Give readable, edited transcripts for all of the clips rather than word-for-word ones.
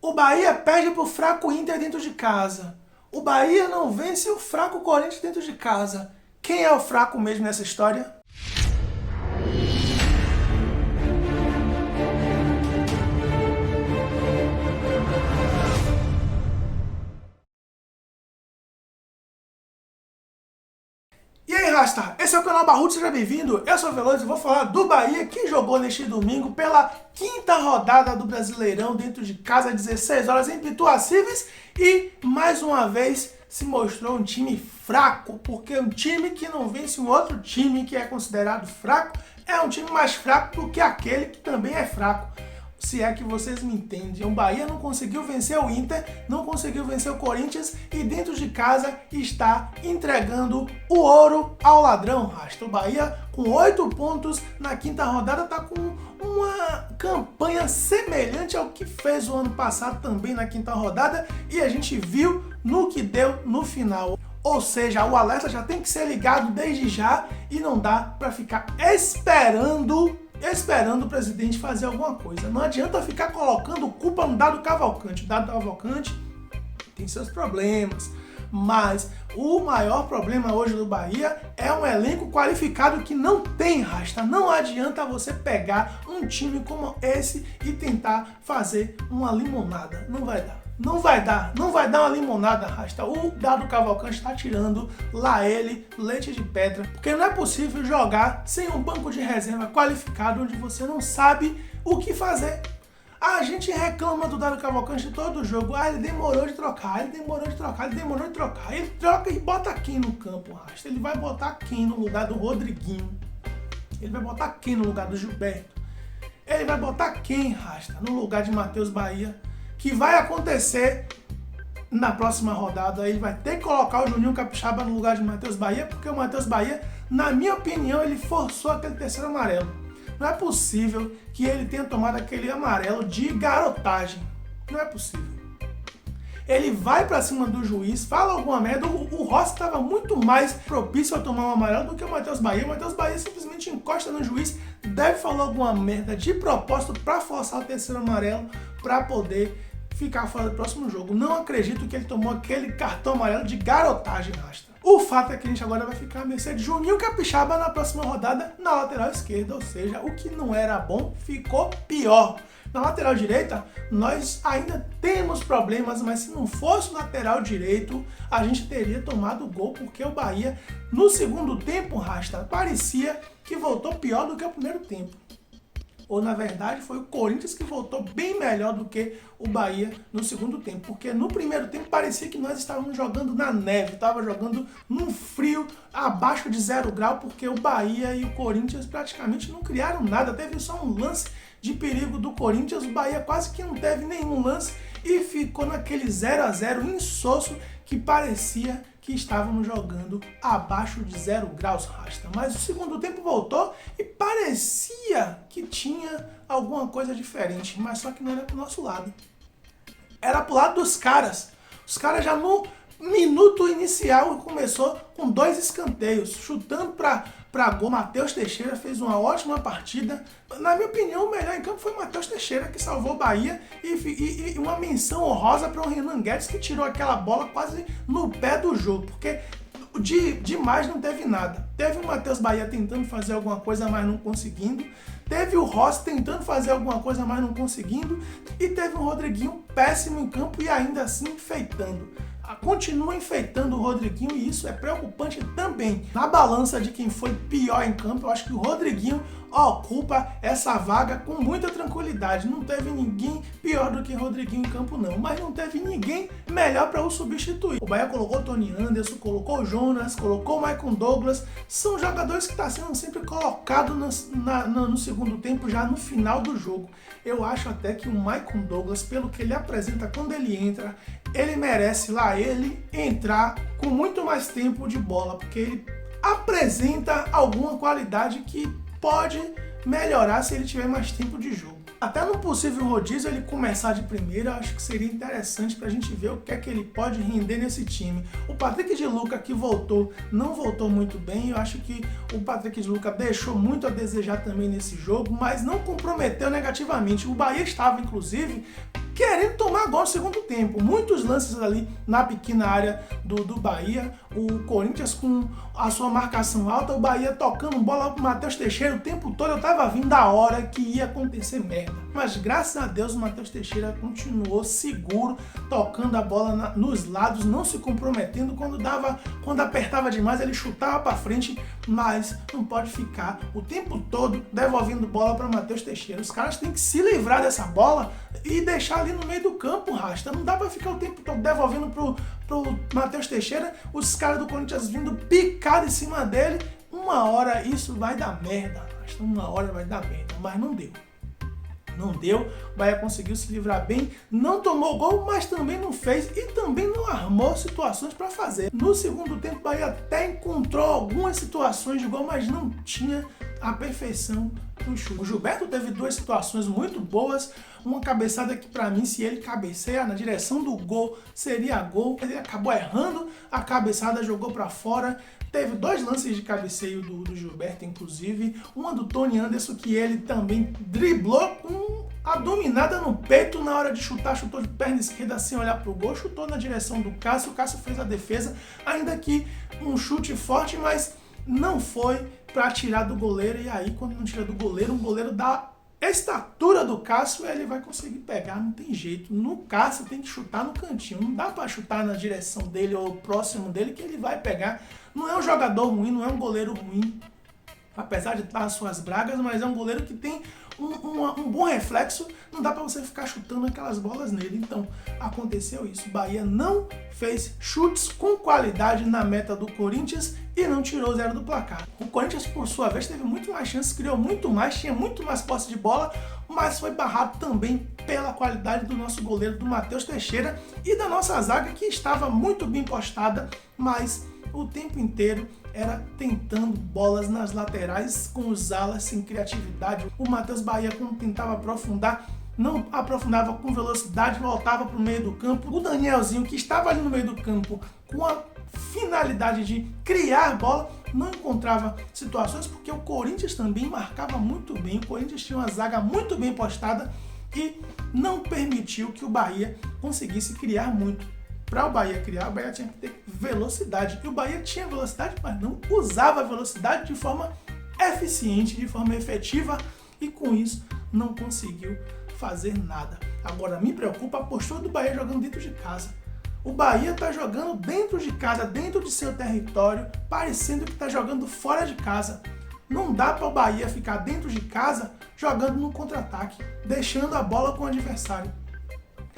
O Bahia perde pro fraco Inter dentro de casa. O Bahia não vence o fraco Corinthians dentro de casa. Quem é o fraco mesmo nessa história? E aí, Rasta, esse é o canal Barrudo, seja bem-vindo. Eu sou o Veloso e vou falar do Bahia, que jogou neste domingo pela quinta rodada do Brasileirão dentro de casa, 16 horas em Pituacíveis, e mais uma vez se mostrou um time fraco, porque um time que não vence um outro time que é considerado fraco é um time mais fraco do que aquele que também é fraco. Se é que vocês me entendem, o Bahia não conseguiu vencer o Inter, não conseguiu vencer o Corinthians e dentro de casa está entregando o ouro ao ladrão, Rasta. O Bahia com 8 pontos na quinta rodada está com uma campanha semelhante ao que fez o ano passado também na quinta rodada e a gente viu no que deu no final. Ou seja, o alerta já tem que ser ligado desde já e não dá para ficar esperando o presidente fazer alguma coisa. Não adianta ficar colocando culpa no Dado Cavalcante. O Dado Cavalcante tem seus problemas, mas o maior problema hoje do Bahia é um elenco qualificado que não tem, Rasta. Não adianta você pegar um time como esse e tentar fazer uma limonada. Não vai dar. Não vai dar uma limonada, Rasta. O Dado Cavalcante está tirando lá ele leite de pedra, porque não é possível jogar sem um banco de reserva qualificado onde você não sabe o que fazer. A gente reclama do Dado Cavalcante todo jogo. Ele demorou de trocar, ele demorou de trocar. Ele troca e bota quem no campo, Rasta? Ele vai botar quem no lugar do Rodriguinho? Ele vai botar quem no lugar do Gilberto? Ele vai botar quem, Rasta, no lugar de Matheus Bahia? Que vai acontecer na próxima rodada. Ele vai ter que colocar o Juninho Capixaba no lugar de Matheus Bahia, porque o Matheus Bahia, na minha opinião, ele forçou aquele terceiro amarelo. Não é possível que ele tenha tomado aquele amarelo de garotagem. Não é possível. Ele vai pra cima do juiz, fala alguma merda. O Rossi estava muito mais propício a tomar um amarelo do que o Matheus Bahia. O Matheus Bahia simplesmente encosta no juiz, deve falar alguma merda de propósito para forçar o terceiro amarelo para poder ficar fora do próximo jogo. Não acredito que ele tomou aquele cartão amarelo de garotagem, Rasta. O fato é que a gente agora vai ficar à mercê de Juninho Capixaba na próxima rodada na lateral esquerda, ou seja, o que não era bom ficou pior. Na lateral direita, nós ainda temos problemas, mas se não fosse o lateral direito, a gente teria tomado o gol, porque o Bahia, no segundo tempo, Rasta, parecia que voltou pior do que o primeiro tempo. Ou, na verdade, foi o Corinthians que voltou bem melhor do que o Bahia no segundo tempo. Porque no primeiro tempo parecia que nós estávamos jogando na neve, estava jogando num frio abaixo de 0 grau, porque o Bahia e o Corinthians praticamente não criaram nada. Teve só um lance de perigo do Corinthians, o Bahia quase que não teve nenhum lance e ficou naquele 0-0 insosso que parecia que estávamos jogando abaixo de 0 graus, Rasta. Mas o segundo tempo voltou e parecia que tinha alguma coisa diferente, mas só que não era pro nosso lado. Era pro lado dos caras. Os caras já no minuto inicial começou com 2 escanteios, chutando para gol. Matheus Teixeira fez uma ótima partida. Na minha opinião, o melhor em campo foi o Matheus Teixeira, que salvou o Bahia, e uma menção honrosa para o Renan Guedes, que tirou aquela bola quase no pé do jogo, porque demais não teve nada. Teve o Matheus Bahia tentando fazer alguma coisa, mas não conseguindo. Teve o Rossi tentando fazer alguma coisa, mas não conseguindo. E teve um Rodriguinho péssimo em campo e ainda assim enfeitando. Continua enfeitando o Rodriguinho e isso é preocupante também. Na balança de quem foi pior em campo, eu acho que o Rodriguinho ocupa essa vaga com muita tranquilidade. Não teve ninguém pior do que o Rodriguinho em campo não, mas não teve ninguém melhor para o substituir. O Bahia colocou o Tony Anderson, colocou o Jonas, colocou o Maicon Douglas. São jogadores que estão sendo sempre colocados no segundo tempo, já no final do jogo. Eu acho até que o Maicon Douglas, pelo que ele apresenta quando ele entra, ele merece lá ele entrar com muito mais tempo de bola, porque ele apresenta alguma qualidade que pode melhorar se ele tiver mais tempo de jogo. Até no possível rodízio ele começar de primeira, eu acho que seria interessante pra gente ver o que é que ele pode render nesse time. O Patrick de Luca que voltou, não voltou muito bem, eu acho que o Patrick de Luca deixou muito a desejar também nesse jogo, mas não comprometeu negativamente. O Bahia estava, inclusive, querendo tomar gol no segundo tempo. Muitos lances ali na pequena área do Bahia. O Corinthians com a sua marcação alta, o Bahia tocando bola pro Matheus Teixeira o tempo todo. Eu tava vindo da hora que ia acontecer merda. Mas graças a Deus o Matheus Teixeira continuou seguro, tocando a bola nos lados, não se comprometendo. Quando apertava demais, ele chutava para frente, mas não pode ficar o tempo todo devolvendo bola para Matheus Teixeira. Os caras têm que se livrar dessa bola e deixar ali no meio do campo, Rasta. Não dá para ficar o tempo todo devolvendo pro Matheus Teixeira, os caras do Corinthians vindo picado em cima dele. Uma hora isso vai dar merda, Rasta. Uma hora vai dar merda, mas não deu. Não deu, o Bahia conseguiu se livrar bem, não tomou gol, mas também não fez e também não armou situações para fazer. No segundo tempo, o Bahia até encontrou algumas situações de gol, mas não tinha a perfeição no chute. O Gilberto teve duas situações muito boas, uma cabeçada que para mim, se ele cabecear na direção do gol, seria gol. Ele acabou errando a cabeçada, jogou para fora. Teve dois lances de cabeceio do Gilberto, inclusive. Uma do Tony Anderson, que ele também driblou com a dominada no peito na hora de chutar. Chutou de perna esquerda sem olhar pro gol. Chutou na direção do Cássio. O Cássio fez a defesa. Ainda que um chute forte, mas não foi para tirar do goleiro. E aí, quando não tira do goleiro, um goleiro dá estatura do Cássio, ele vai conseguir pegar, não tem jeito. No Cássio tem que chutar no cantinho, não dá para chutar na direção dele ou próximo dele que ele vai pegar. Não é um jogador ruim, não é um goleiro ruim, apesar de estar as suas bragas, mas é um goleiro que tem um bom reflexo, não dá para você ficar chutando aquelas bolas nele. Então aconteceu isso, o Bahia não fez chutes com qualidade na meta do Corinthians e não tirou 0 do placar. O Corinthians, por sua vez, teve muito mais chances, criou muito mais, tinha muito mais posse de bola, mas foi barrado também pela qualidade do nosso goleiro, do Matheus Teixeira, e da nossa zaga, que estava muito bem postada, mas o tempo inteiro era tentando bolas nas laterais com os alas sem criatividade. O Matheus Bahia, quando tentava aprofundar, não aprofundava com velocidade, voltava para o meio do campo. O Danielzinho, que estava ali no meio do campo com a finalidade de criar bola, não encontrava situações, porque o Corinthians também marcava muito bem. O Corinthians tinha uma zaga muito bem postada e não permitiu que o Bahia conseguisse criar muito. Para o Bahia criar, o Bahia tinha que ter velocidade. E o Bahia tinha velocidade, mas não usava a velocidade de forma eficiente, de forma efetiva, e com isso não conseguiu fazer nada. Agora, me preocupa a postura do Bahia jogando dentro de casa. O Bahia está jogando dentro de casa, dentro de seu território, parecendo que está jogando fora de casa. Não dá para o Bahia ficar dentro de casa jogando no contra-ataque, deixando a bola com o adversário.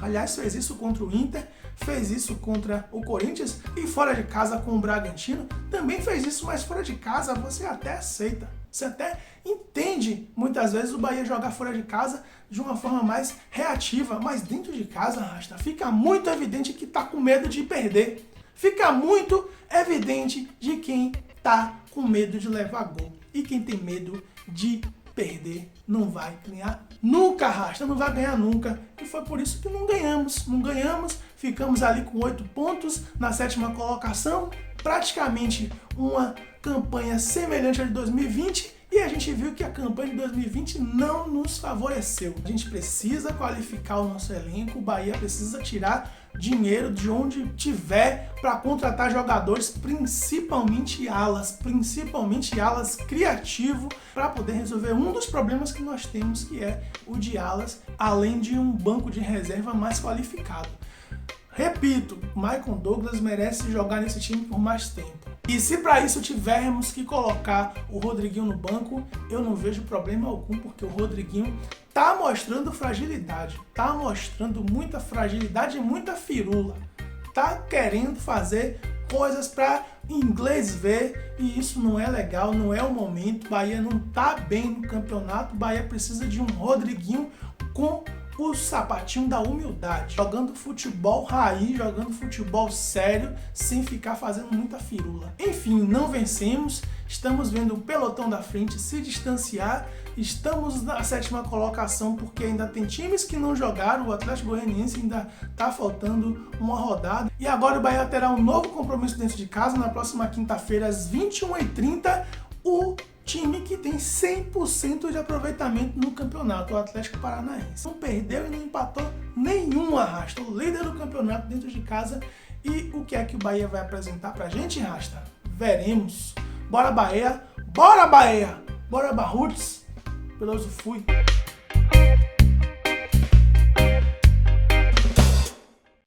Aliás, fez isso contra o Inter, fez isso contra o Corinthians e fora de casa com o Bragantino. Também fez isso, mas fora de casa você até aceita. Você até entende, muitas vezes, o Bahia jogar fora de casa de uma forma mais reativa. Mas dentro de casa, Rasta, fica muito evidente que está com medo de perder. Fica muito evidente de quem está com medo de levar gol. E quem tem medo de perder não vai ganhar nunca, Rasta, não vai ganhar nunca. E foi por isso que não ganhamos. Não ganhamos, ficamos ali com 8 pontos na 7ª colocação. Praticamente uma campanha semelhante à de 2020, e a gente viu que a campanha de 2020 não nos favoreceu. A gente precisa qualificar o nosso elenco, o Bahia precisa tirar dinheiro de onde tiver para contratar jogadores, principalmente alas criativo, para poder resolver um dos problemas que nós temos, que é o de alas, além de um banco de reserva mais qualificado. Repito, Maicon Douglas merece jogar nesse time por mais tempo. E se para isso tivermos que colocar o Rodriguinho no banco, eu não vejo problema algum, porque o Rodriguinho tá mostrando fragilidade, tá mostrando muita fragilidade e muita firula. Tá querendo fazer coisas para inglês ver, e isso não é legal, não é o momento. Bahia não tá bem no campeonato, Bahia precisa de um Rodriguinho com o sapatinho da humildade, jogando futebol raiz, jogando futebol sério, sem ficar fazendo muita firula. Enfim, não vencemos, estamos vendo o pelotão da frente se distanciar, estamos na 7ª colocação porque ainda tem times que não jogaram, o Atlético Goianiense ainda está faltando uma rodada, e agora o Bahia terá um novo compromisso dentro de casa, na próxima quinta-feira às 21h30, o time que tem 100% de aproveitamento no campeonato, o Atlético Paranaense. Não perdeu e não empatou nenhum, Rasta. O líder do campeonato dentro de casa. E o que é que o Bahia vai apresentar pra gente, Rasta? Veremos. Bora Bahia, bora Bahia, bora Barruts. Peloso fui.